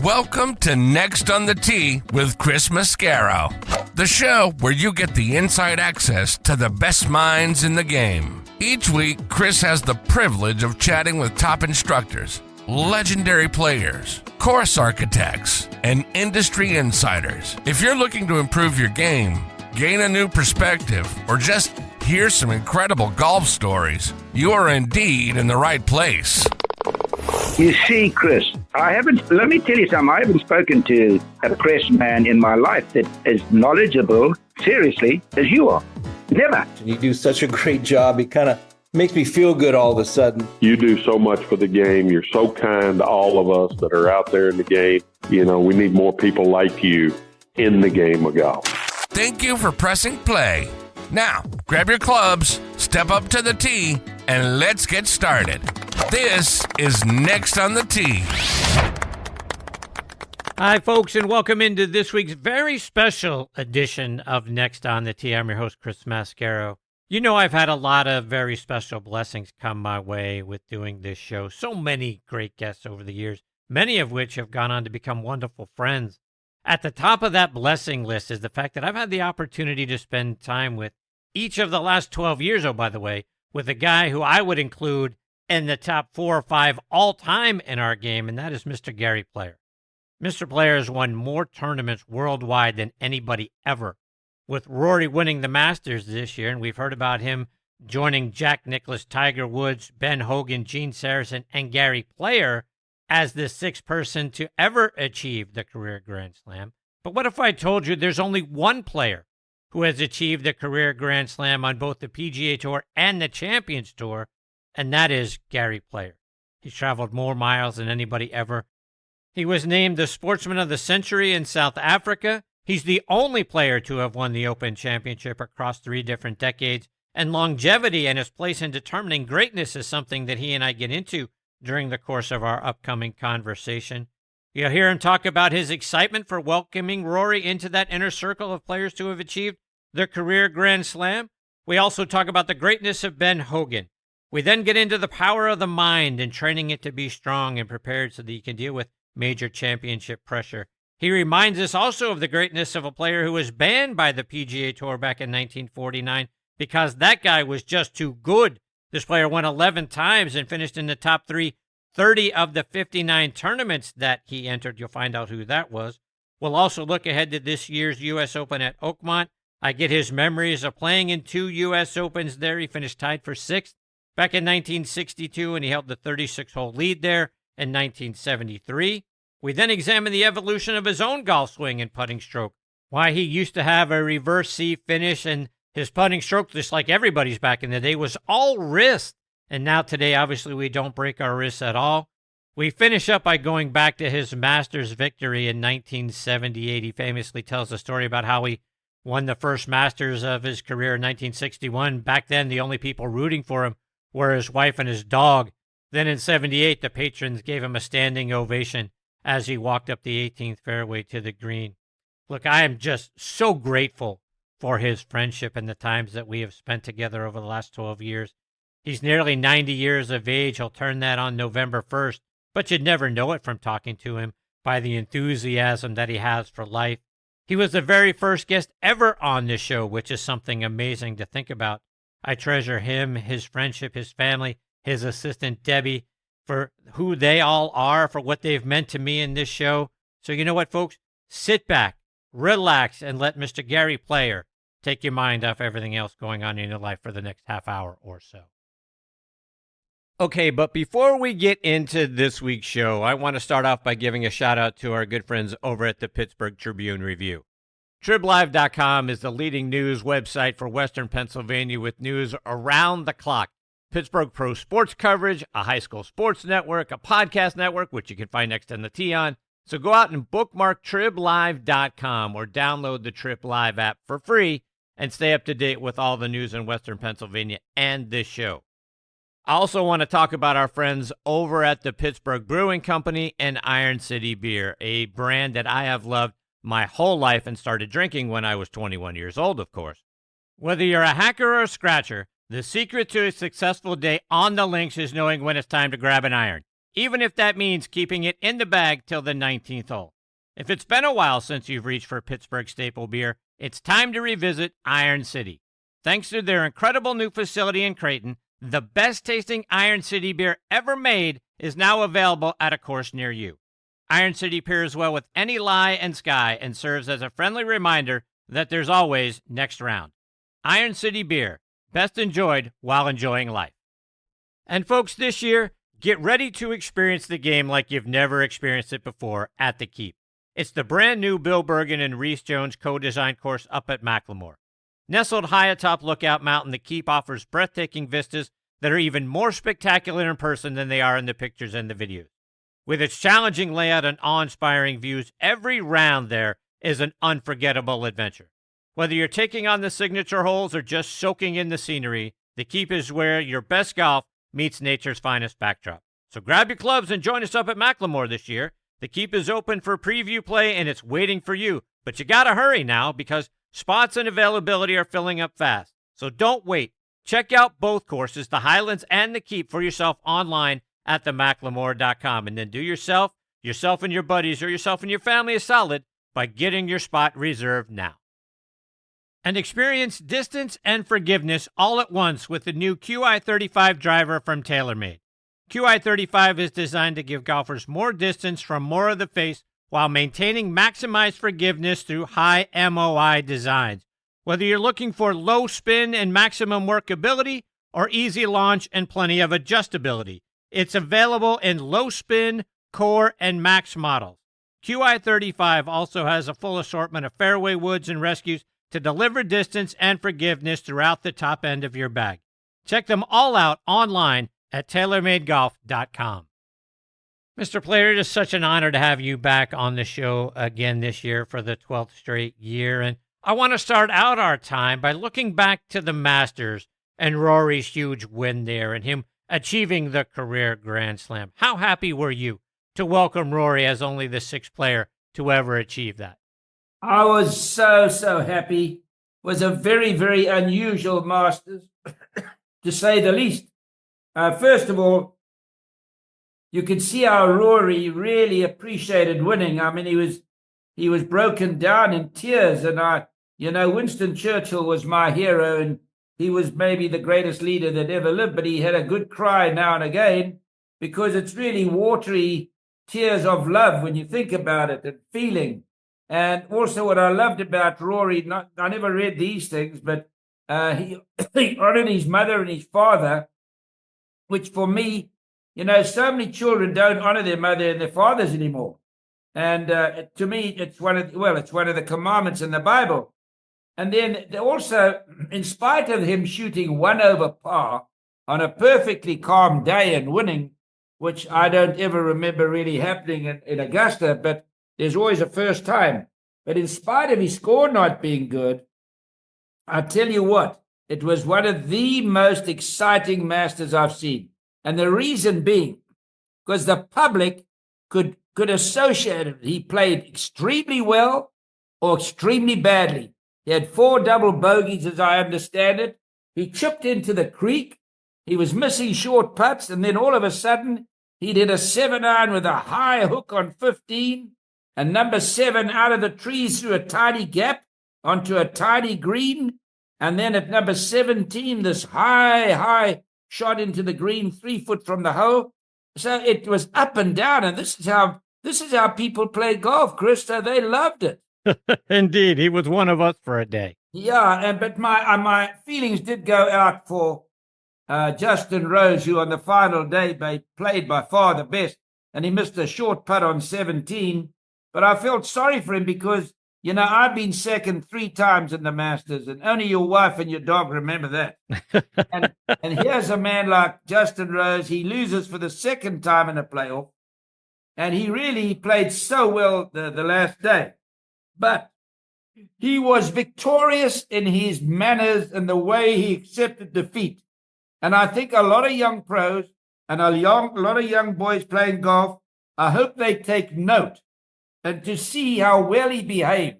Welcome to Next on the Tee with Chris Mascaro, the show where you get the inside access to the best minds in the game. Each week, Chris has the privilege of chatting with top instructors, legendary players, course architects, and industry insiders. If you're looking to improve your game, gain a new perspective, or just hear some incredible golf stories, you are indeed in the right place. You see, Chris, let me tell you something, I haven't spoken to a press man in my life that is knowledgeable, seriously, as you are. Never. You do such a great job. It kind of makes me feel good all of a sudden. You do so much for the game. You're so kind to all of us that are out there in the game. You know, we need more people like you in the game of golf. Thank you for pressing play. Now, grab your clubs, step up to the tee, and let's get started. This is Next on the Tee. Hi, folks, and welcome into this week's very special edition of Next on the Tee. I'm your host, Chris Mascaro. You know, I've had a lot of very special blessings come my way with doing this show. So many great guests over the years, many of which have gone on to become wonderful friends. At the top of that blessing list is the fact that I've had the opportunity to spend time with each of the last 12 years, oh, by the way, with a guy who I would include in the top 4 or 5 all-time in our game, and that is Mr. Gary Player. Mr. Player has won more tournaments worldwide than anybody ever, with Rory winning the Masters this year, and we've heard about him joining Jack Nicklaus, Tiger Woods, Ben Hogan, Gene Sarazen, and Gary Player as the 6th person to ever achieve the career Grand Slam. But what if I told you there's only one player who has achieved the career Grand Slam on both the PGA Tour and the Champions Tour, and that is Gary Player. He's traveled more miles than anybody ever. He was named the Sportsman of the Century in South Africa. He's the only player to have won the Open Championship across 3 different decades, and longevity and his place in determining greatness is something that he and I get into during the course of our upcoming conversation. You'll hear him talk about his excitement for welcoming Rory into that inner circle of players to have achieved their career Grand Slam. We also talk about the greatness of Ben Hogan. We then get into the power of the mind and training it to be strong and prepared so that you can deal with major championship pressure. He reminds us also of the greatness of a player who was banned by the PGA Tour back in 1949 because that guy was just too good. This player won 11 times and finished in the top 30 of the 59 tournaments that he entered. You'll find out who that was. We'll also look ahead to this year's U.S. Open at Oakmont. I get his memories of playing in 2 U.S. Opens there. He finished tied for 6th back in 1962, and he held the 36-hole lead there in 1973. We then examine the evolution of his own golf swing and putting stroke, why he used to have a reverse C finish, and his putting stroke, just like everybody's back in the day, was all wrist. And now today, obviously, we don't break our wrists at all. We finish up by going back to his Masters victory in 1978. He famously tells a story about how he won the first Masters of his career in 1961. Back then, the only people rooting for him were his wife and his dog. Then in 78, the patrons gave him a standing ovation as he walked up the 18th fairway to the green. Look, I am just so grateful for his friendship and the times that we have spent together over the last 12 years. He's nearly 90 years of age. He'll turn that on November 1st, but you'd never know it from talking to him by the enthusiasm that he has for life. He was the very first guest ever on this show, which is something amazing to think about. I treasure him, his friendship, his family, his assistant Debbie, for who they all are, for what they've meant to me in this show. So you know what, folks? Sit back, relax, and let Mr. Gary Player take your mind off everything else going on in your life for the next half hour or so. Okay, but before we get into this week's show, I want to start off by giving a shout out to our good friends over at the Pittsburgh Tribune-Review. TribLive.com is the leading news website for Western Pennsylvania with news around the clock. Pittsburgh pro sports coverage, a high school sports network, a podcast network, which you can find Next on the Tee on. So go out and bookmark TribLive.com or download the Trib Live app for free and stay up to date with all the news in Western Pennsylvania and this show. I also want to talk about our friends over at the Pittsburgh Brewing Company and Iron City Beer, a brand that I have loved my whole life and started drinking when I was 21 years old, of course. Whether you're a hacker or a scratcher, the secret to a successful day on the links is knowing when it's time to grab an iron. even if that means keeping it in the bag till the 19th hole. If it's been a while since you've reached for Pittsburgh staple beer, it's time to revisit Iron City. Thanks to their incredible new facility in Creighton, the best-tasting Iron City beer ever made is now available at a course near you. Iron City pairs well with any lie and sky and serves as a friendly reminder that there's always next round. Iron City beer, best enjoyed while enjoying life. And folks, this year, get ready to experience the game like you've never experienced it before at the Keep. It's the brand new Bill Bergen and Reese Jones co-designed course up at Macklemore. Nestled high atop Lookout Mountain, the Keep offers breathtaking vistas that are even more spectacular in person than they are in the pictures and the videos. With its challenging layout and awe-inspiring views, every round there is an unforgettable adventure. Whether you're taking on the signature holes or just soaking in the scenery, the Keep is where your best golf meets nature's finest backdrop. So grab your clubs and join us up at Macklemore this year. The Keep is open for preview play and it's waiting for you. But you gotta hurry now because spots and availability are filling up fast. So don't wait. Check out both courses, the Highlands and the Keep, for yourself online at themacklemore.com. And then do yourself and your buddies, or yourself and your family a solid by getting your spot reserved now. And experience distance and forgiveness all at once with the new QI35 driver from TaylorMade. QI35 is designed to give golfers more distance from more of the face while maintaining maximized forgiveness through high MOI designs. Whether you're looking for low spin and maximum workability or easy launch and plenty of adjustability, it's available in low spin, core, and max models. QI35 also has a full assortment of fairway woods and rescues to deliver distance and forgiveness throughout the top end of your bag. Check them all out online at TaylorMadeGolf.com. Mr. Player, it is such an honor to have you back on the show again this year for the 12th straight year. And I want to start out our time by looking back to the Masters and Rory's huge win there and him achieving the career Grand Slam. How happy were you to welcome Rory as only the sixth player to ever achieve that? I was so happy. It was a very, very unusual Masters, to say the least. First of all, you could see how Rory really appreciated winning. I mean, he was broken down in tears, and Winston Churchill was my hero, and he was maybe the greatest leader that ever lived, but he had a good cry now and again, because it's really watery tears of love when you think about it, and feeling. And also what I loved about Rory, I never read these things, but he honored his mother and his father, which for me, so many children don't honor their mother and their fathers anymore. And to me, it's one of the commandments in the Bible. And then also, in spite of him shooting 1 over par on a perfectly calm day and winning, which I don't ever remember really happening in Augusta, but there's always a first time. But in spite of his score not being good, I tell you what, it was one of the most exciting Masters I've seen. And the reason being, because the public could associate it. He played extremely well or extremely badly. He had 4 double bogeys, as I understand it. He chipped into the creek. He was missing short putts, and then all of a sudden, he did a 7-iron with a high hook on 15, and number 7 out of the trees through a tiny gap onto a tiny green, and then at number 17, this high shot into the green 3 foot from the hole. So it was up and down, and this is how people play golf, Chris. So they loved it. Indeed, he was one of us for a day. Yeah, but my feelings did go out for Justin Rose, who on the final day played by far the best, and he missed a short putt on 17. But I felt sorry for him because, I've been second 3 times in the Masters, and only your wife and your dog remember that. and here's a man like Justin Rose. He loses for the second time in a playoff, and he really played so well the last day. But he was victorious in his manners and the way he accepted defeat. And I think a lot of young pros and a lot of young boys playing golf, I hope they take note and to see how well he behaved.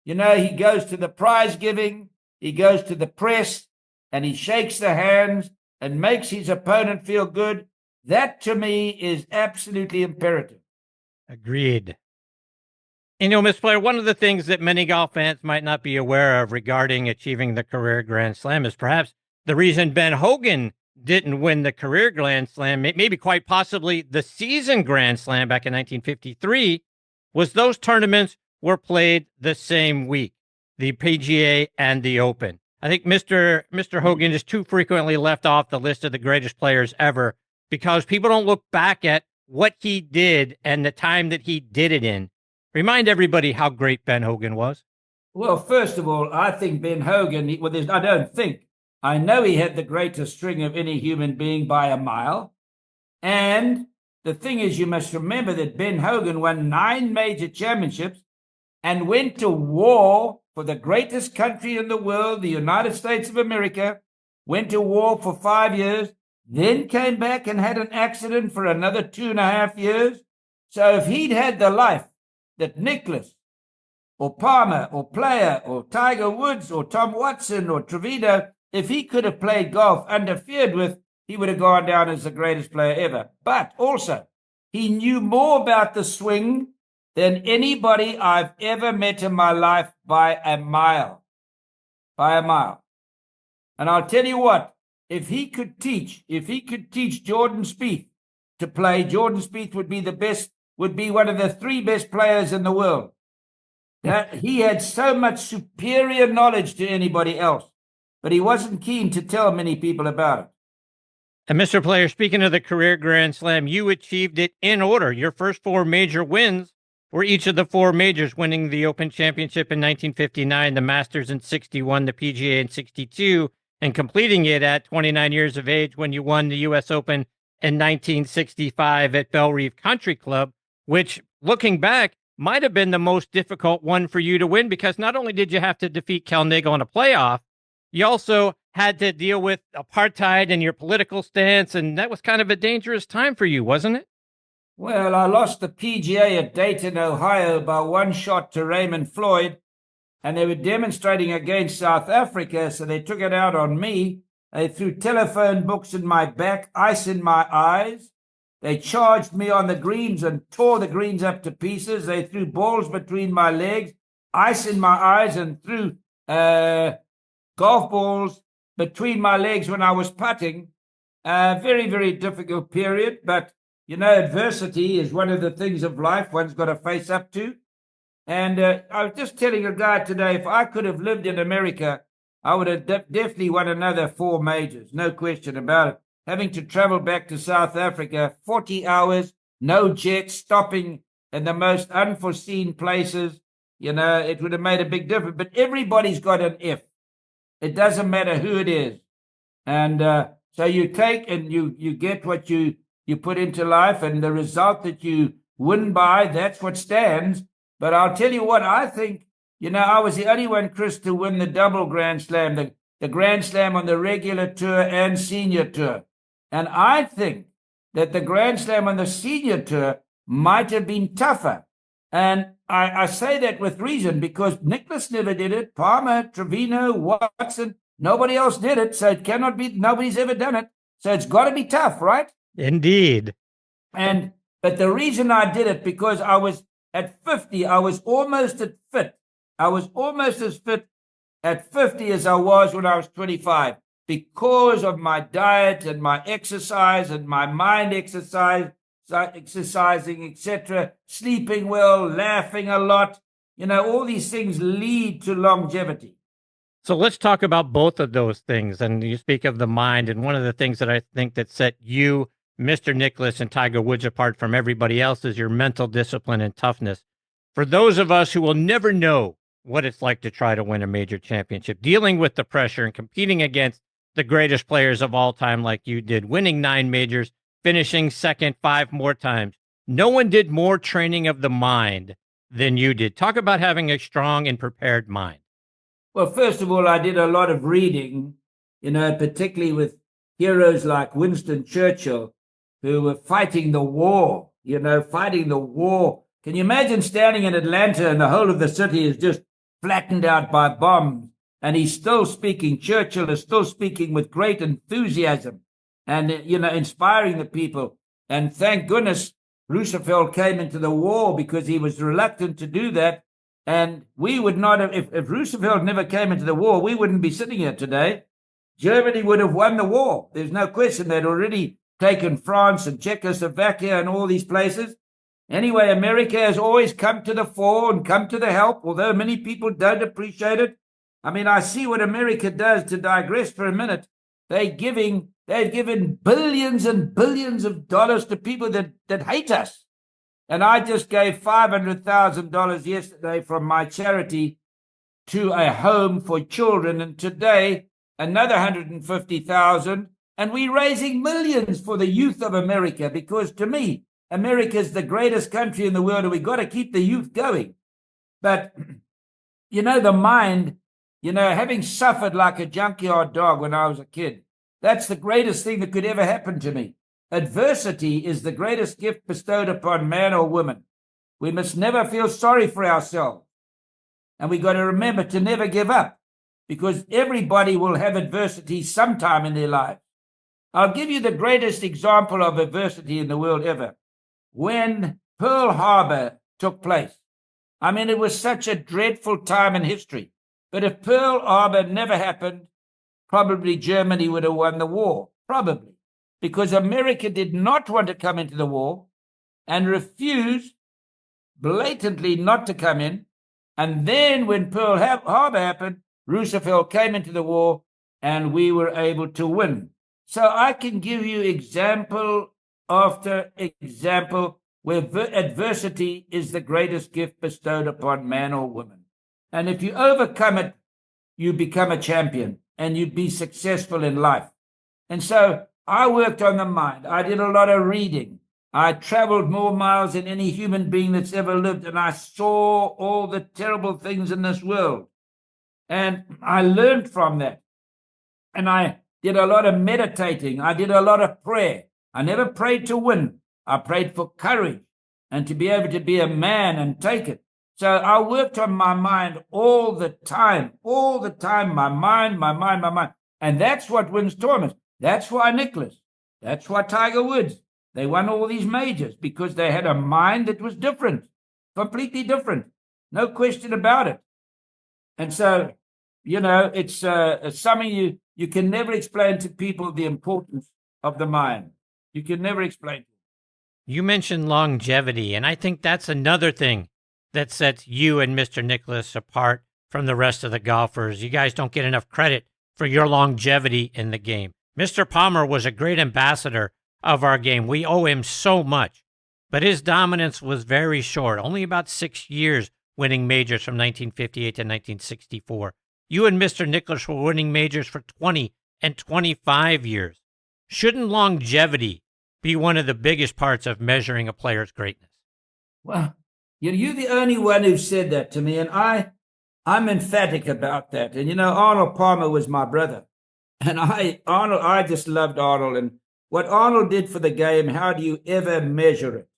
He goes to the prize giving, he goes to the press, and he shakes the hands and makes his opponent feel good. That to me is absolutely imperative. Agreed. You know, Miss Player, one of the things that many golf fans might not be aware of regarding achieving the career Grand Slam is perhaps the reason Ben Hogan didn't win the career Grand Slam, maybe quite possibly the season Grand Slam back in 1953, was those tournaments were played the same week, the PGA and the Open. I think Mr. Hogan is too frequently left off the list of the greatest players ever because people don't look back at what he did and the time that he did it in. Remind everybody how great Ben Hogan was. Well, first of all, I think Ben Hogan, I know he had the greatest string of any human being by a mile. And the thing is, you must remember that Ben Hogan won 9 major championships and went to war for the greatest country in the world, the United States of America, went to war for 5 years, then came back and had an accident for another 2.5 years. So if he'd had the life that Nicklaus or Palmer or Player or Tiger Woods or Tom Watson or Trevino, if he could have played golf interfered with, he would have gone down as the greatest player ever. But also, he knew more about the swing than anybody I've ever met in my life by a mile. By a mile. And I'll tell you what, if he could teach Jordan Spieth to play, Jordan Spieth would be one of the 3 best players in the world. He had so much superior knowledge to anybody else, but he wasn't keen to tell many people about it. And Mr. Player, speaking of the career Grand Slam, you achieved it in order. Your first 4 major wins were each of the 4 majors, winning the Open Championship in 1959, the Masters in 61, the PGA in 62, and completing it at 29 years of age when you won the U.S. Open in 1965 at Belle Reve Country Club, which, looking back, might have been the most difficult one for you to win because not only did you have to defeat Cal Nagle in a playoff, you also had to deal with apartheid and your political stance, and that was kind of a dangerous time for you, wasn't it? Well, I lost the PGA at Dayton, Ohio by 1 shot to Raymond Floyd, and they were demonstrating against South Africa, so they took it out on me. They threw telephone books in my back, ice in my eyes. They charged me on the greens and tore the greens up to pieces. They threw balls between my legs, ice in my eyes, and threw golf balls between my legs when I was putting. Very, very difficult period, but you know, adversity is one of the things of life one's got to face up to. And I was just telling a guy today, if I could have lived in America, I would have definitely won another 4 majors, no question about it. Having to travel back to South Africa, 40 hours, no jets, stopping in the most unforeseen places, you know, it would have made a big difference. But everybody's got an F. It doesn't matter who it is. And so you take and you get what you put into life, and the result that you win by, that's what stands. But I'll tell you what, I think, you know, I was the only one, Chris, to win the double Grand Slam, the Grand Slam on the regular tour and senior tour. And I think that the Grand Slam on the senior tour might have been tougher. And I say that with reason, because Nicklaus never did it. Palmer, Trevino, Watson, nobody else did it. So it cannot be, nobody's ever done it. So it's got to be tough, right? Indeed. But the reason I did it, because I was at 50, I was almost at fit. I was almost as fit at 50 as I was when I was 25, because of my diet and my exercise and my mind exercising, etc., sleeping well, laughing a lot. You know, all these things lead to longevity. So let's talk about both of those things. And you speak of the mind, and one of the things that I think that set you, Mr. Nicklaus, and Tiger Woods apart from everybody else is your mental discipline and toughness. For those of us who will never know what it's like to try to win a major championship, dealing with the pressure and competing against the greatest players of all time like you did, winning 9 majors, finishing second 5 more times. No one did more training of the mind than you did. Talk about having a strong and prepared mind. Well, first of all, I did a lot of reading, you know, particularly with heroes like Winston Churchill, who were fighting the war, you know, fighting the war. Can you imagine standing in Atlanta and the whole of the city is just flattened out by bombs? And he's still speaking. Churchill is still speaking with great enthusiasm and, inspiring the people. And thank goodness Roosevelt came into the war, because he was reluctant to do that. And we would not have, if Roosevelt never came into the war, we wouldn't be sitting here today. Germany would have won the war. There's no question. They'd already taken France and Czechoslovakia and all these places. Anyway, America has always come to the fore and come to the help, although many people don't appreciate it. I mean, I see what America does. To digress for a minute, they've given billions and billions of dollars to people that hate us. And I just gave $500,000 yesterday from my charity to a home for children, and today another 150,000, and we're raising millions for the youth of America, because to me, America is the greatest country in the world, and we've got to keep the youth going. But, the mind, having suffered like a junkyard dog when I was a kid, that's the greatest thing that could ever happen to me. Adversity is the greatest gift bestowed upon man or woman. We must never feel sorry for ourselves. And we got to remember to never give up, because everybody will have adversity sometime in their life. I'll give you the greatest example of adversity in the world ever. When Pearl Harbor took place, I mean, it was such a dreadful time in history. But if Pearl Harbor never happened, probably Germany would have won the war. Probably. Because America did not want to come into the war and refused blatantly not to come in. And then when Pearl Harbor happened, Roosevelt came into the war and we were able to win. So I can give you example after example where adversity is the greatest gift bestowed upon man or woman. And if you overcome it, you become a champion and you be successful in life. And so I worked on the mind. I did a lot of reading. I traveled more miles than any human being that's ever lived, and I saw all the terrible things in this world. And I learned from that. And I did a lot of meditating. I did a lot of prayer. I never prayed to win. I prayed for courage and to be able to be a man and take it. So I worked on my mind all the time, my mind. And that's what wins tournaments. That's why Nicklaus, that's why Tiger Woods, they won all these majors, because they had a mind that was different, completely different. No question about it. And so, it's something you can never explain to people, the importance of the mind. You can never explain it. You mentioned longevity, and I think that's another thing that sets you and Mr. Nicklaus apart from the rest of the golfers. You guys don't get enough credit for your longevity in the game. Mr. Palmer was a great ambassador of our game. We owe him so much. But his dominance was very short, only about 6 years winning majors from 1958 to 1964. You and Mr. Nicklaus were winning majors for 20 and 25 years. Shouldn't longevity be one of the biggest parts of measuring a player's greatness? Well, you're the only one who said that to me, and I'm emphatic about that. And, Arnold Palmer was my brother. And I just loved Arnold, and what Arnold did for the game, how do you ever measure it?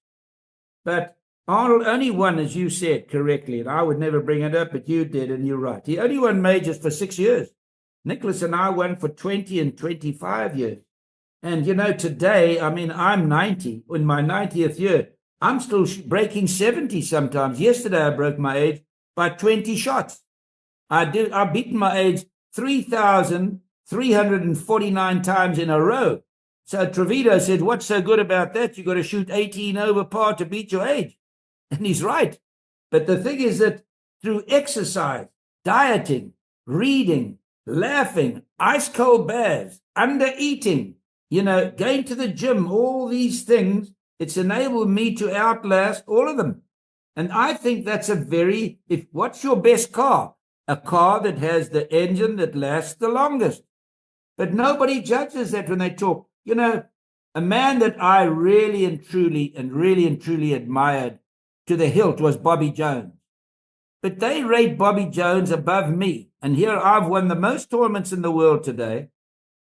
But Arnold only won, as you said correctly, and I would never bring it up, but you did, and you're right. He only won majors for 6 years. Nicklaus and I won for 20 and 25 years. And, today, I mean, I'm 90, in my 90th year. I'm still breaking 70 sometimes. Yesterday, I broke my age by 20 shots. I've beaten my age 3,349 times in a row. So Trevino said, what's so good about that? You got to shoot 18 over par to beat your age. And he's right. But the thing is that through exercise, dieting, reading, laughing, ice cold baths, under eating, going to the gym, all these things, it's enabled me to outlast all of them. And I think that's what's your best car? A car that has the engine that lasts the longest. But nobody judges that when they talk. A man that I really and truly admired to the hilt was Bobby Jones. But they rate Bobby Jones above me. And here I've won the most tournaments in the world today,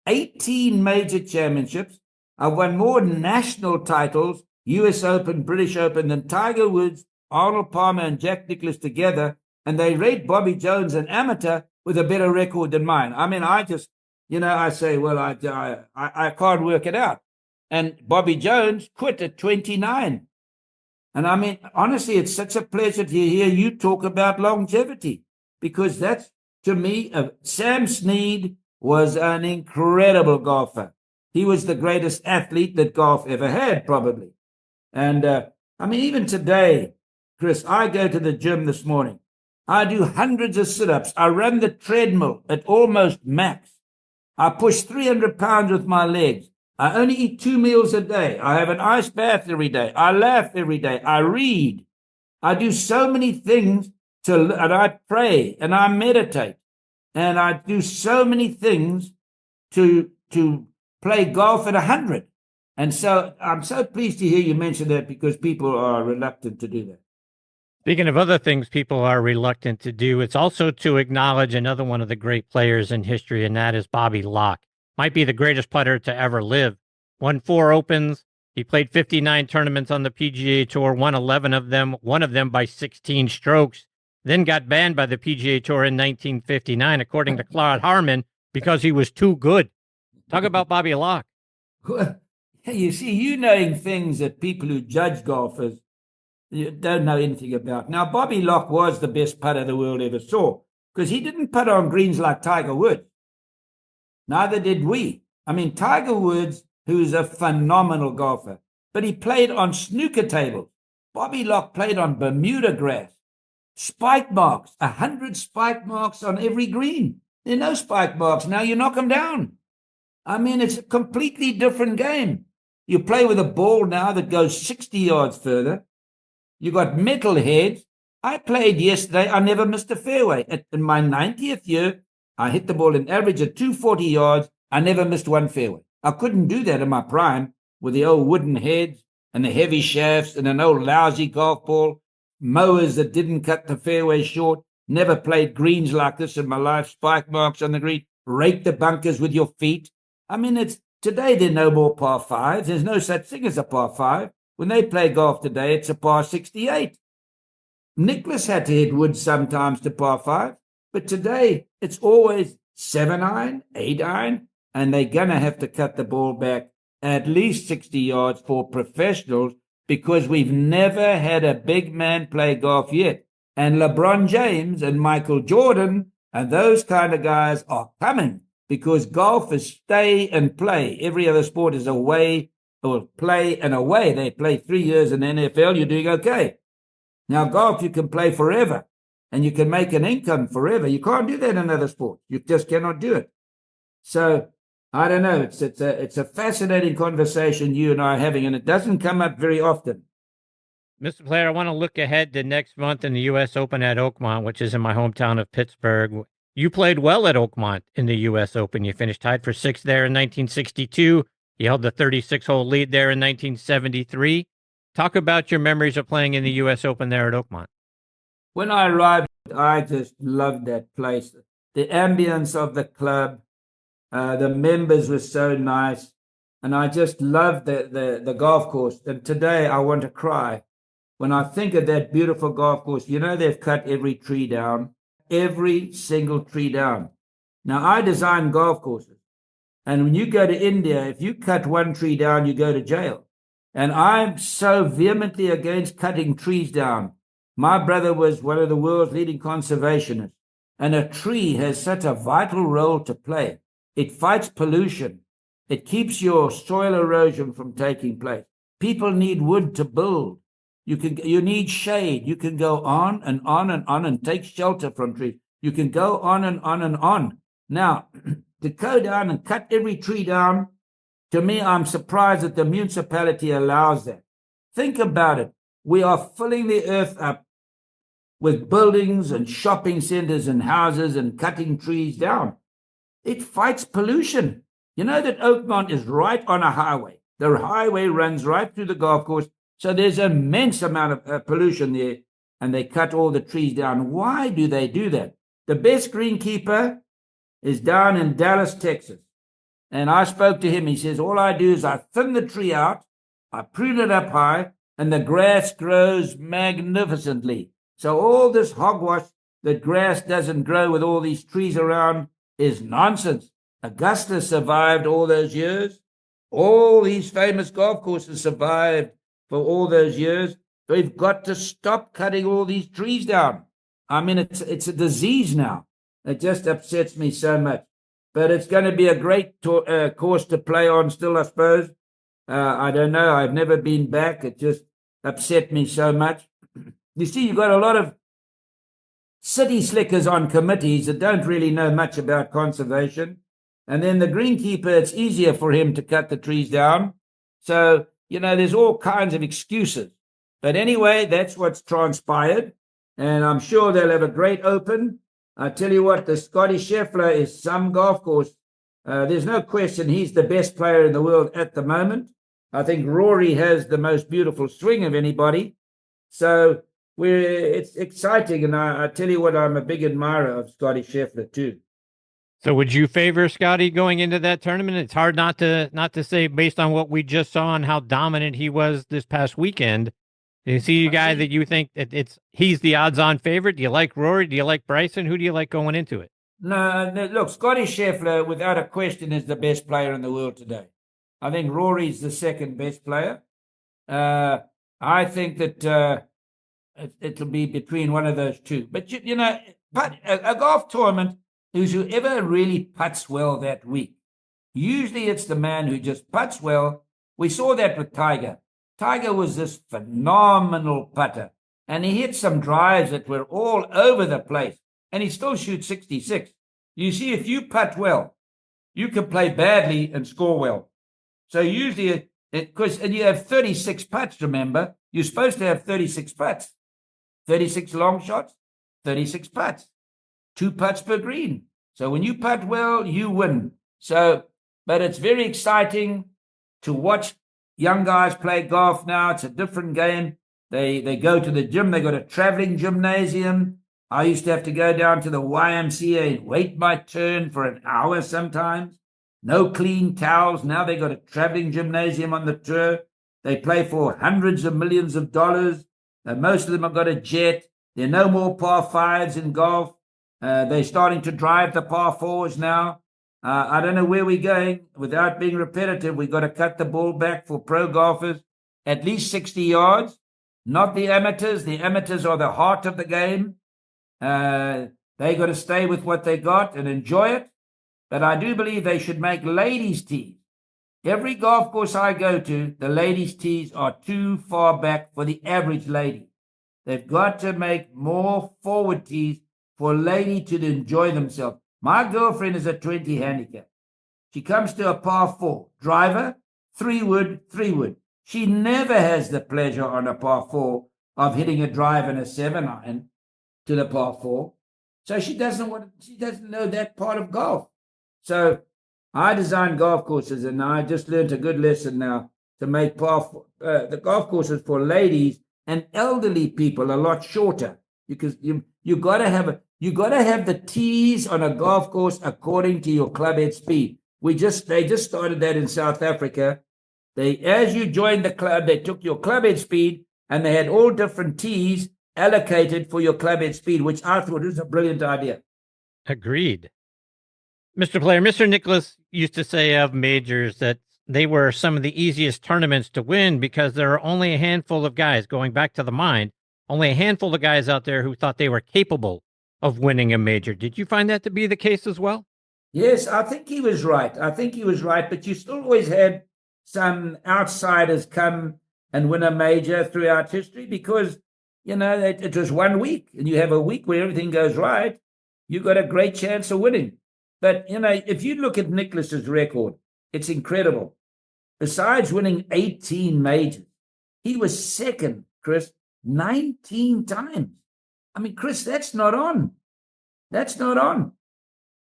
18 major championships. I've won more national titles, US Open, British Open, than Tiger Woods, Arnold Palmer, and Jack Nicklaus together. And they rate Bobby Jones an amateur with a better record than mine. I mean, I just I say, well, I can't work it out. And Bobby Jones quit at 29. And I mean, honestly, it's such a pleasure to hear you talk about longevity, because that's, to me, Sam Snead was an incredible golfer. He was the greatest athlete that golf ever had, probably. And I mean, even today, Chris, I go to the gym this morning. I do hundreds of sit-ups. I run the treadmill at almost max. I push 300 pounds with my legs. I only eat 2 meals a day. I have an ice bath every day. I laugh every day. I read. I do so many things and I pray and I meditate and I do so many things to play golf at 100. And so I'm so pleased to hear you mention that, because people are reluctant to do that. Speaking of other things people are reluctant to do, it's also to acknowledge another one of the great players in history, and that is Bobby Locke. Might be the greatest putter to ever live. Won 4 Opens. He played 59 tournaments on the PGA Tour, won 11 of them, one of them by 16 strokes, then got banned by the PGA Tour in 1959, according to Claude Harmon, because he was too good. Talk about Bobby Locke. You see, you knowing things that people who judge golfers you don't know anything about. Now, Bobby Locke was the best putter the world ever saw, because he didn't putt on greens like Tiger Woods. Neither did we. I mean, Tiger Woods, who's a phenomenal golfer, but he played on snooker tables. Bobby Locke played on Bermuda grass. Spike marks, 100 spike marks on every green. There are no spike marks. Now you knock them down. I mean, it's a completely different game. You play with a ball now that goes 60 yards further. You got metal heads. I played yesterday. I never missed a fairway. In my 90th year, I hit the ball an average of 240 yards. I never missed one fairway. I couldn't do that in my prime with the old wooden heads and the heavy shafts and an old lousy golf ball, mowers that didn't cut the fairway short. Never played greens like this in my life. Spike marks on the green. Rake the bunkers with your feet. I mean, today there are no more par 5s. There's no such thing as a par 5. When they play golf today, it's a par 68. Nicklaus had to hit wood sometimes to par 5, but today it's always 7-iron, 8-iron, and they're going to have to cut the ball back at least 60 yards for professionals, because we've never had a big man play golf yet. And LeBron James and Michael Jordan and those kind of guys are coming, because golf is stay and play. Every other sport is away or play and away. They play 3 years in the NFL, you're doing okay. Now, golf, you can play forever and you can make an income forever. You can't do that in other sports. You just cannot do it. So, I don't know. It's a fascinating conversation you and I are having, and it doesn't come up very often. Mr. Player, I want to look ahead to next month in the U.S. Open at Oakmont, which is in my hometown of Pittsburgh. You played well at Oakmont in the U.S. Open. You finished tied for 6th there in 1962. You held the 36-hole lead there in 1973. Talk about your memories of playing in the U.S. Open there at Oakmont. When I arrived, I just loved that place. The ambience of the club, the members were so nice, and I just loved the golf course. And today I want to cry when I think of that beautiful golf course. You know, they've cut every tree down, every single tree down. Now, I design golf courses. And when you go to India, if you cut one tree down, you go to jail. And I'm so vehemently against cutting trees down. My brother was one of the world's leading conservationists. And a tree has such a vital role to play. It fights pollution. It keeps your soil erosion from taking place. People need wood to build. You need shade. You can go on and on and on and take shelter from trees. You can go on and on and on. Now, to go down and cut every tree down, to me, I'm surprised that the municipality allows that. Think about it. We are filling the earth up with buildings and shopping centers and houses and cutting trees down. It fights pollution. You know that Oakmont is right on a highway. The highway runs right through the golf course, so there's an immense amount of pollution there, and they cut all the trees down. Why do they do that? The best greenkeeper is down in Dallas, Texas. And I spoke to him. He says, all I do is I thin the tree out, I prune it up high, and the grass grows magnificently. So all this hogwash that grass doesn't grow with all these trees around is nonsense. Augusta survived all those years. All these famous golf courses survived for all those years. We've got to stop cutting all these trees down. I mean, it's a disease now. It just upsets me so much. But it's going to be a great course to play on still, I suppose. I don't know. I've never been back. It just upset me so much. You see, you've got a lot of city slickers on committees that don't really know much about conservation. And then the greenkeeper, it's easier for him to cut the trees down. So, there's all kinds of excuses. But anyway, that's what's transpired. And I'm sure they'll have a great open. I tell you what, the Scotty Scheffler is some golf course. There's no question he's the best player in the world at the moment. I think Rory has the most beautiful swing of anybody. So it's exciting. And I tell you what, I'm a big admirer of Scotty Scheffler too. So would you favor Scotty going into that tournament? It's hard not to say based on what we just saw and how dominant he was this past weekend. Do you see a guy that you think that he's the odds-on favorite? Do you like Rory? Do you like Bryson? Who do you like going into it? No, look, Scotty Scheffler, without a question, is the best player in the world today. I think Rory's the second best player. I think that it'll be between one of those two. But, a golf tournament is whoever really putts well that week. Usually it's the man who just putts well. We saw that with Tiger. Tiger was this phenomenal putter, and he hit some drives that were all over the place, and he still shoots 66. You see, if you putt well, you can play badly and score well. So usually, and you have 36 putts, remember? You're supposed to have 36 putts. 36 long shots, 36 putts. 2 putts per green. So when you putt well, you win. But it's very exciting to watch young guys play golf now. It's a different game. They go to the gym. They got a traveling gymnasium. I used to have to go down to the YMCA and wait my turn for an hour sometimes. No clean towels. Now they got a traveling gymnasium on the tour. They play for hundreds of millions of dollars. Most of them have got a jet. There are no more par fives in golf. They're starting to drive the par fours now. I don't know where we're going. Without being repetitive, we've got to cut the ball back for pro golfers at least 60 yards, not the amateurs. The amateurs are the heart of the game. They got to stay with what they got and enjoy it. But I do believe they should make ladies' tees. Every golf course I go to, the ladies' tees are too far back for the average lady. They've got to make more forward tees for a lady to enjoy themselves. My girlfriend is a 20 handicap. She comes to a par 4. Driver, 3-wood, 3-wood. She never has the pleasure on a par 4 of hitting a drive and a 7-iron to the par 4. So she doesn't know that part of golf. So I design golf courses, and I just learned a good lesson now to make the golf courses for ladies and elderly people a lot shorter, because you got to have the tees on a golf course according to your clubhead speed. They just started that in South Africa. As you joined the club, they took your clubhead speed and they had all different tees allocated for your clubhead speed, which I thought was a brilliant idea. Agreed. Mr. Player, Mr. Nicklaus used to say of majors that they were some of the easiest tournaments to win because there are only a handful of guys, going back to the mind, only a handful of guys out there who thought they were capable of winning a major. Did you find that to be the case as well? Yes, I think he was right. But you still always had some outsiders come and win a major throughout history because, it was 1 week, and you have a week where everything goes right. You got a great chance of winning. But, if you look at Nicklaus's record, it's incredible. Besides winning 18 majors, he was second, Chris, 19 times. I mean, Chris, that's not on. That's not on.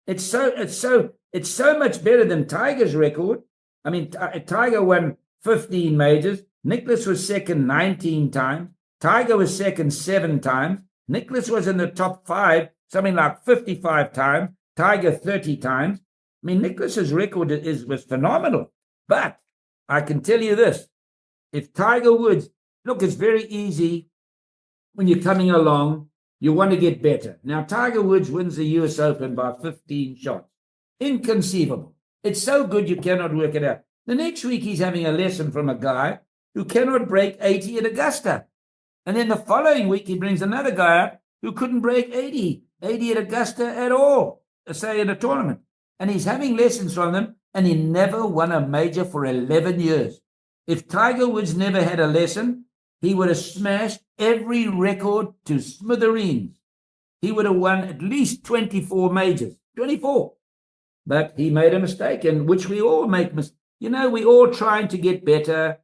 It's so much better than Tiger's record. I mean, Tiger won 15 majors. Nicklaus was second 19 times. Tiger was second 7 times. Nicklaus was in the top 5, something like 55 times. Tiger 30 times. I mean, Nicklaus's record was phenomenal. But I can tell you this. If Tiger Woods, look, it's very easy when you're coming along, you want to get better. Now, Tiger Woods wins the US Open by 15 shots. Inconceivable. It's so good you cannot work it out. The next week he's having a lesson from a guy who cannot break 80 at Augusta. And then the following week he brings another guy up who couldn't break 80 at Augusta at all, say in a tournament. And he's having lessons from them, and he never won a major for 11 years. If Tiger Woods never had a lesson, he would have smashed every record to smithereens. He would have won at least 24 majors, 24. But he made a mistake, and which we all make mistakes. We all trying to get better,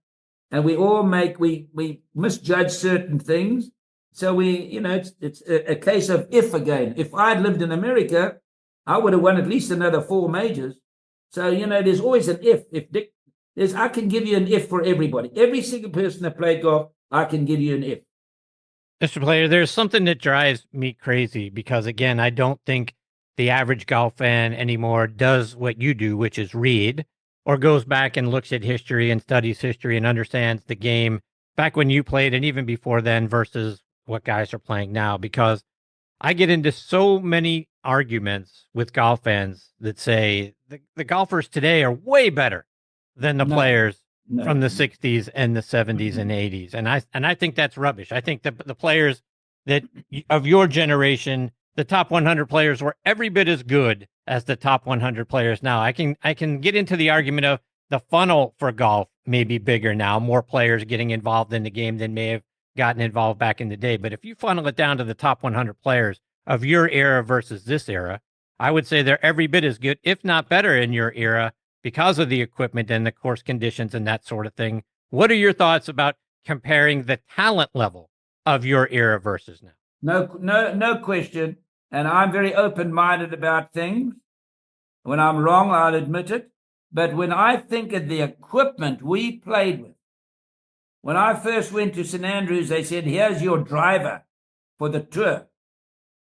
and we misjudge certain things. So it's a case of if again. If I'd lived in America, I would have won at least another 4 majors. So, there's always an if. I can give you an if for everybody. Every single person that played golf, I can give you an if. Mr. Player, there's something that drives me crazy because, again, I don't think the average golf fan anymore does what you do, which is read, or goes back and looks at history and studies history and understands the game back when you played and even before then versus what guys are playing now. Because I get into so many arguments with golf fans that say the golfers today are way better than the players from the 60s and the 70s and 80s. And I think that's rubbish. I think that the players that of your generation, the top 100 players, were every bit as good as the top 100 players now. I can get into the argument of the funnel for golf may be bigger now, more players getting involved in the game than may have gotten involved back in the day. But if you funnel it down to the top 100 players of your era versus this era, I would say they're every bit as good, if not better, in your era because of the equipment and the course conditions and that sort of thing. What are your thoughts about comparing the talent level of your era versus now? No question. And I'm very open-minded about things. When I'm wrong, I'll admit it. But when I think of the equipment we played with, when I first went to St. Andrews, they said, here's your driver for the tour.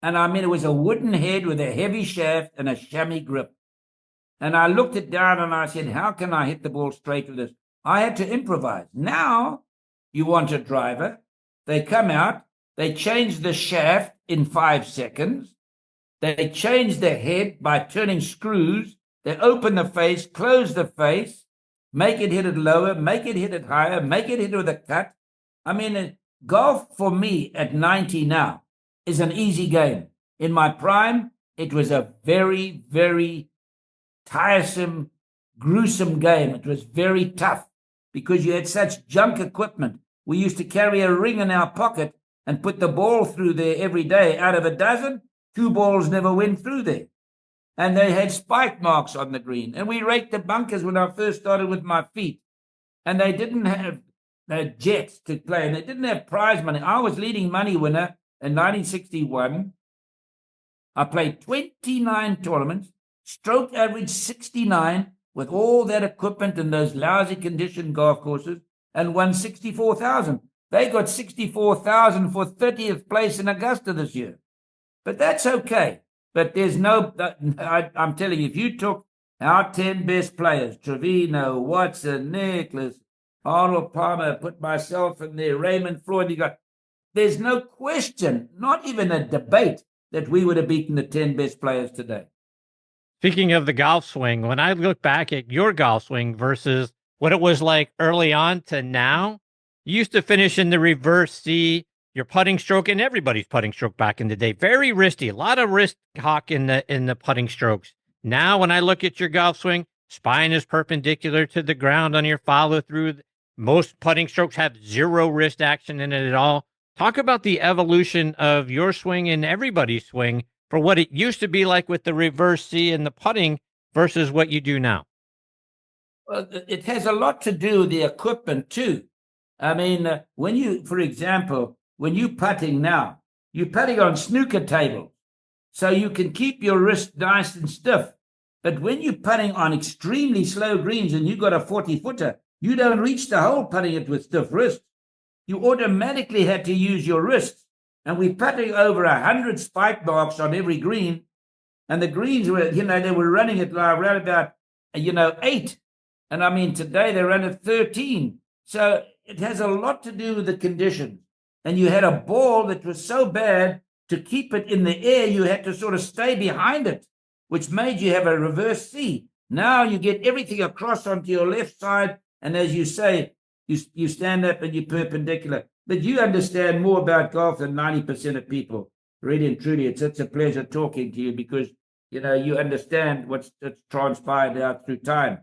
And I mean, it was a wooden head with a heavy shaft and a chamois grip. And I looked it down and I said, how can I hit the ball straight with this? I had to improvise. Now you want a driver. They come out, they change the shaft in 5 seconds. They change the head by turning screws. They open the face, close the face, make it hit it lower, make it hit it higher, make it hit with a cut. I mean, golf for me at 90 now is an easy game. In my prime, it was a very, very tiresome, gruesome game. It was very tough because you had such junk equipment. We used to carry a ring in our pocket and put the ball through there every day. Out of a dozen, 2 balls never went through there. And they had spike marks on the green. And we raked the bunkers when I first started with my feet. And they didn't have jets to play, and they didn't have prize money. I was leading money winner in 1961. I played 29 tournaments, stroke average 69 with all that equipment and those lousy conditioned golf courses, and won 64,000. They got 64,000 for 30th place in Augusta this year. But that's okay. But there's I'm telling you, if you took our 10 best players, Trevino, Watson, Nicklaus, Arnold Palmer, put myself in there, Raymond Floyd, there's no question, not even a debate, that we would have beaten the 10 best players today. Speaking of the golf swing, when I look back at your golf swing versus what it was like early on to now, you used to finish in the reverse C, your putting stroke, and everybody's putting stroke back in the day. Very wristy, a lot of wrist hawk in the putting strokes. Now, when I look at your golf swing, spine is perpendicular to the ground on your follow through. Most putting strokes have zero wrist action in it at all. Talk about the evolution of your swing and everybody's swing for what it used to be like with the reverse C and the putting versus what you do now. Well, it has a lot to do with the equipment too. I mean, when you, for example, when you putting now, you're putting on snooker tables, so you can keep your wrist nice and stiff. But when you're putting on extremely slow greens and you got a 40-footer, you don't reach the hole putting it with stiff wrists. You automatically had to use your wrists. And we're putting over 100 spike marks on every green. And the greens were, they were running it around about, 8. And I mean, today they run at 13. So it has a lot to do with the conditions. And you had a ball that was so bad, to keep it in the air, you had to sort of stay behind it. which made you have a reverse C. Now you get everything across onto your left side, and as you say, you stand up and you're perpendicular. But you understand more about golf than 90% of people. Really and truly, it's such a pleasure talking to you because, you understand what's transpired out through time.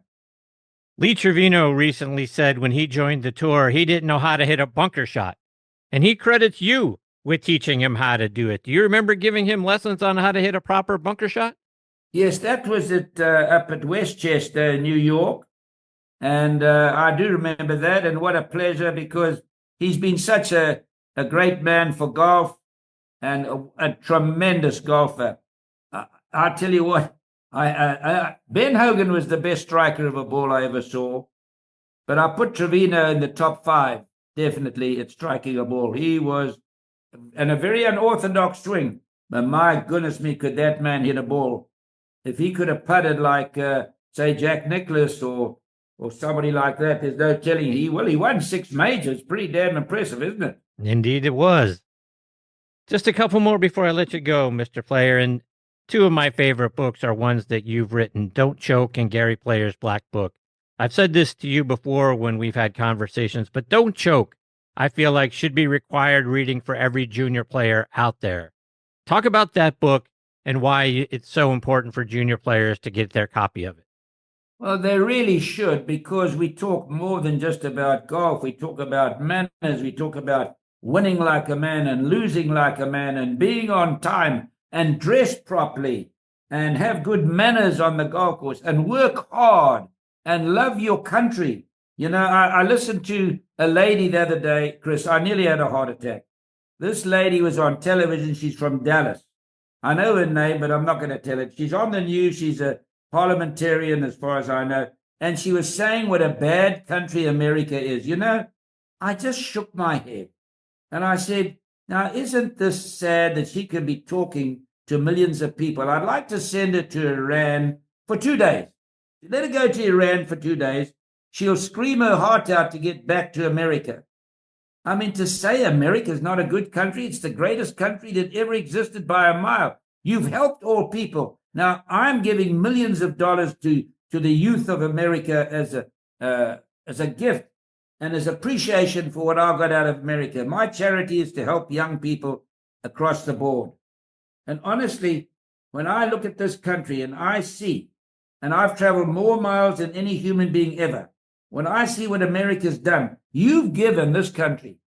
Lee Trevino recently said when he joined the tour, he didn't know how to hit a bunker shot. And he credits you with teaching him how to do it. Do you remember giving him lessons on how to hit a proper bunker shot? Yes, that was up at Westchester, New York. And I do remember that. And what a pleasure, because he's been such a great man for golf and a tremendous golfer. I tell you what, Ben Hogan was the best striker of a ball I ever saw. But I put Trevino in the top 5, definitely, at striking a ball. He was, and a very unorthodox swing. But my goodness me, could that man hit a ball? If he could have putted like, say, Jack Nicklaus or somebody like that, there's no telling. He won 6 majors. Pretty damn impressive, isn't it? Indeed it was. Just a couple more before I let you go, Mr. Player. And 2 of my favorite books are ones that you've written, Don't Choke and Gary Player's Black Book. I've said this to you before when we've had conversations, but Don't Choke, I feel like should be required reading for every junior player out there. Talk about that book and why it's so important for junior players to get their copy of it. Well, they really should, because we talk more than just about golf. We talk about manners. We talk about winning like a man and losing like a man and being on time and dress properly and have good manners on the golf course and work hard and love your country. I listened to a lady the other day, Chris. I nearly had a heart attack. This lady was on television. She's from Dallas. I know her name, but I'm not going to tell it. She's on the news. She's a parliamentarian, as far as I know. And she was saying what a bad country America is. I just shook my head. And I said, now, isn't this sad that she can be talking to millions of people? I'd like to send her to Iran for 2 days. Let her go to Iran for 2 days. She'll scream her heart out to get back to America. I mean, to say America is not a good country, it's the greatest country that ever existed by a mile. You've helped all people. Now, I'm giving millions of dollars to the youth of America as a gift and as appreciation for what I got out of America. My charity is to help young people across the board. And honestly, when I look at this country and I see, and I've traveled more miles than any human being ever, when I see what America's done, you've given this country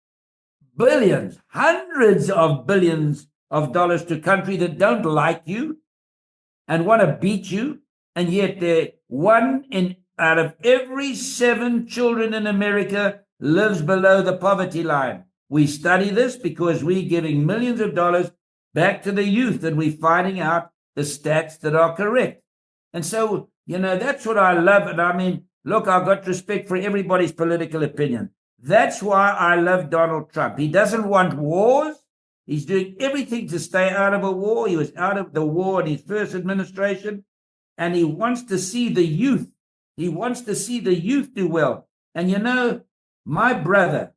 billions, hundreds of billions of dollars to a country that don't like you and want to beat you, and yet they're 1 out of every 7 children in America lives below the poverty line. We study this because we're giving millions of dollars back to the youth, and we're finding out the stats that are correct. And so, that's what I love. And I mean, look, I've got respect for everybody's political opinion. That's why I love Donald Trump. He doesn't want wars. He's doing everything to stay out of a war. He was out of the war in his first administration, and he wants to see the youth. He wants to see the youth do well. And my brother,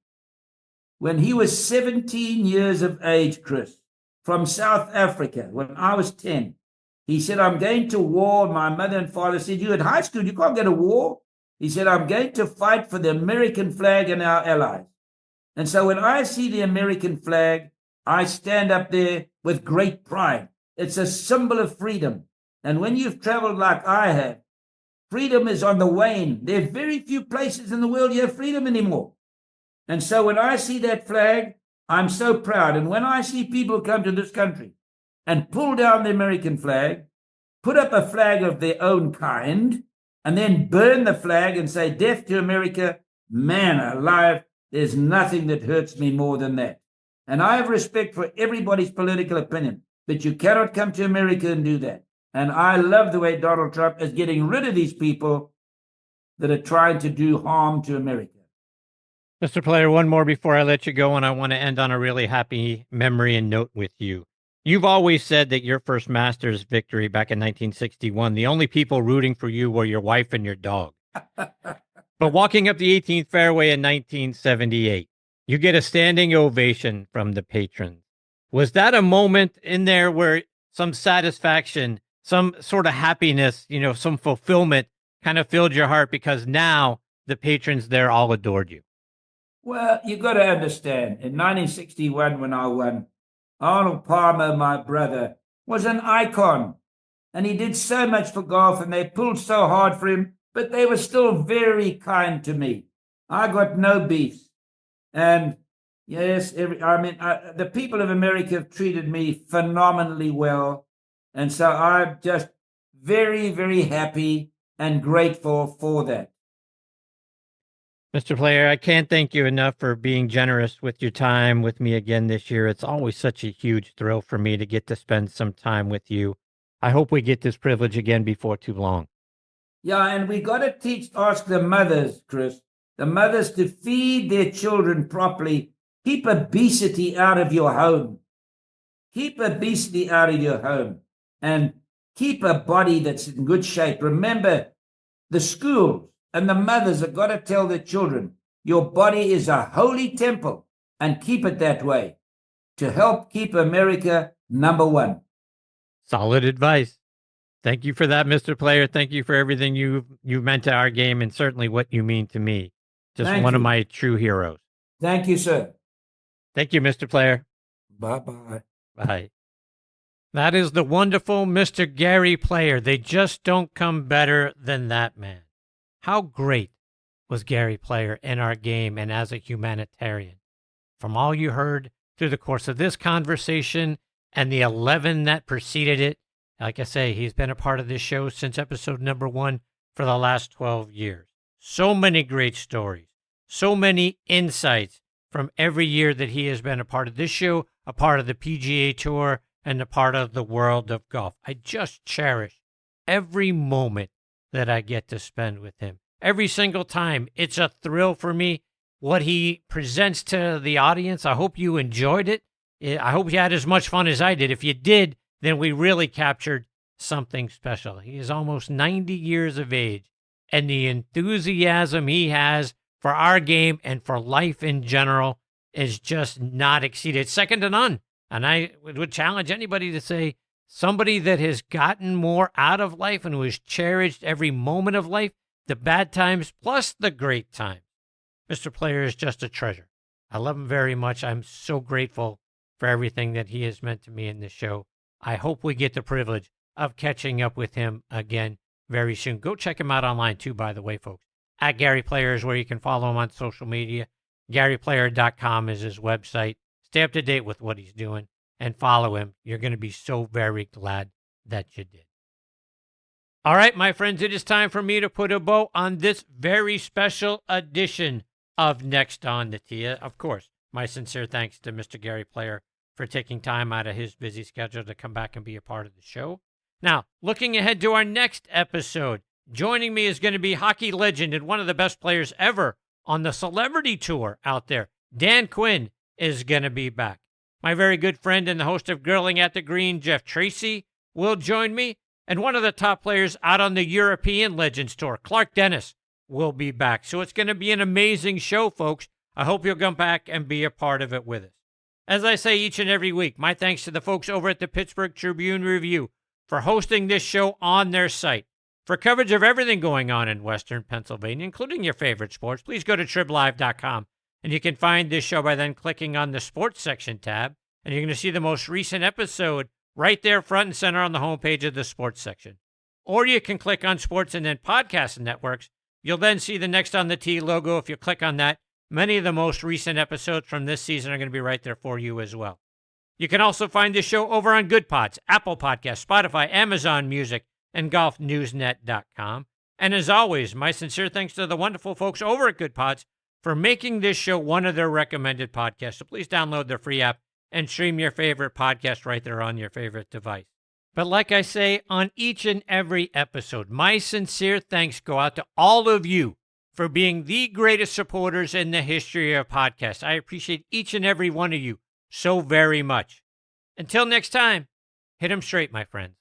when he was 17 years of age, Chris, from South Africa, when I was 10, he said, I'm going to war. My mother and father said, you're in high school, you can't go to war. He said, I'm going to fight for the American flag and our allies. And so when I see the American flag, I stand up there with great pride. It's a symbol of freedom. And when you've traveled like I have, freedom is on the wane. There are very few places in the world you have freedom anymore. And so when I see that flag, I'm so proud. And when I see people come to this country and pull down the American flag, put up a flag of their own kind, and then burn the flag and say, death to America, man alive, there's nothing that hurts me more than that. And I have respect for everybody's political opinion, but you cannot come to America and do that. And I love the way Donald Trump is getting rid of these people that are trying to do harm to America. Mr. Player, one more before I let you go, and I want to end on a really happy memory and note with you. You've always said that your first Masters victory back in 1961, the only people rooting for you were your wife and your dog. But walking up the 18th fairway in 1978, you get a standing ovation from the patrons. Was that a moment in there where some satisfaction, some sort of happiness, some fulfillment kind of filled your heart because now the patrons there all adored you? Well, you got to understand, in 1961 when I won, Arnold Palmer, my brother, was an icon. And he did so much for golf, and they pulled so hard for him, but they were still very kind to me. I got no beefs. And yes, the people of America have treated me phenomenally well. And so I'm just very, very happy and grateful for that. Mr. Player, I can't thank you enough for being generous with your time with me again this year. It's always such a huge thrill for me to get to spend some time with you. I hope we get this privilege again before too long. Yeah, and we got to ask the mothers, Chris, the mothers to feed their children properly. Keep obesity out of your home. Keep obesity out of your home and keep a body that's in good shape. Remember, the schools and the mothers have got to tell their children, your body is a holy temple, and keep it that way to help keep America number one. Solid advice. Thank you for that, Mr. Player. Thank you for everything you've meant to our game and certainly what you mean to me. Just Thank one of you. my true heroes. Thank you, sir. Thank you, Mr. Player. Bye-bye. Bye. That is the wonderful Mr. Gary Player. They just don't come better than that man. How great was Gary Player in our game and as a humanitarian? From all you heard through the course of this conversation and the 11 that preceded it, like I say, he's been a part of this show since episode number 1 for the last 12 years. So many great stories, so many insights from every year that he has been a part of this show, a part of the PGA Tour, and a part of the world of golf. I just cherish every moment that I get to spend with him. Every single time, it's a thrill for me what he presents to the audience. I hope you enjoyed it. I hope you had as much fun as I did. If you did, then we really captured something special. He is almost 90 years of age, and the enthusiasm he has for our game and for life in general is just not exceeded. It's second to none. And I would challenge anybody to say somebody that has gotten more out of life and who has cherished every moment of life, the bad times plus the great times. Mr. Player is just a treasure. I love him very much. I'm so grateful for everything that he has meant to me in this show. I hope we get the privilege of catching up with him again very soon. Go check him out online too, by the way, folks. At Gary Player is where you can follow him on social media. GaryPlayer.com is his website. Stay up to date with what he's doing and follow him. You're going to be so very glad that you did. All right, my friends, it is time for me to put a bow on this very special edition of Next on the Tee. Of course, my sincere thanks to Mr. Gary Player for taking time out of his busy schedule to come back and be a part of the show. Now, looking ahead to our next episode, joining me is going to be hockey legend and one of the best players ever on the celebrity tour out there. Dan Quinn is going to be back. My very good friend and the host of Grilling at the Green, Jeff Tracy, will join me. And one of the top players out on the European Legends Tour, Clark Dennis, will be back. So it's going to be an amazing show, folks. I hope you'll come back and be a part of it with us. As I say each and every week, my thanks to the folks over at the Pittsburgh Tribune-Review for hosting this show on their site. For coverage of everything going on in Western Pennsylvania, including your favorite sports, please go to triblive.com. And you can find this show by then clicking on the Sports section tab. And you're going to see the most recent episode right there front and center on the homepage of the Sports section. Or you can click on Sports and then Podcast Networks. You'll then see the Next on the Tee logo. If you click on that, many of the most recent episodes from this season are going to be right there for you as well. You can also find this show over on Good Pods, Apple Podcasts, Spotify, Amazon Music, and GolfNewsNet.com. And as always, my sincere thanks to the wonderful folks over at Good Pods for making this show one of their recommended podcasts. So please download their free app and stream your favorite podcast right there on your favorite device. But like I say on each and every episode, my sincere thanks go out to all of you for being the greatest supporters in the history of podcasts. I appreciate each and every one of you so very much. Until next time, hit 'em straight, my friends.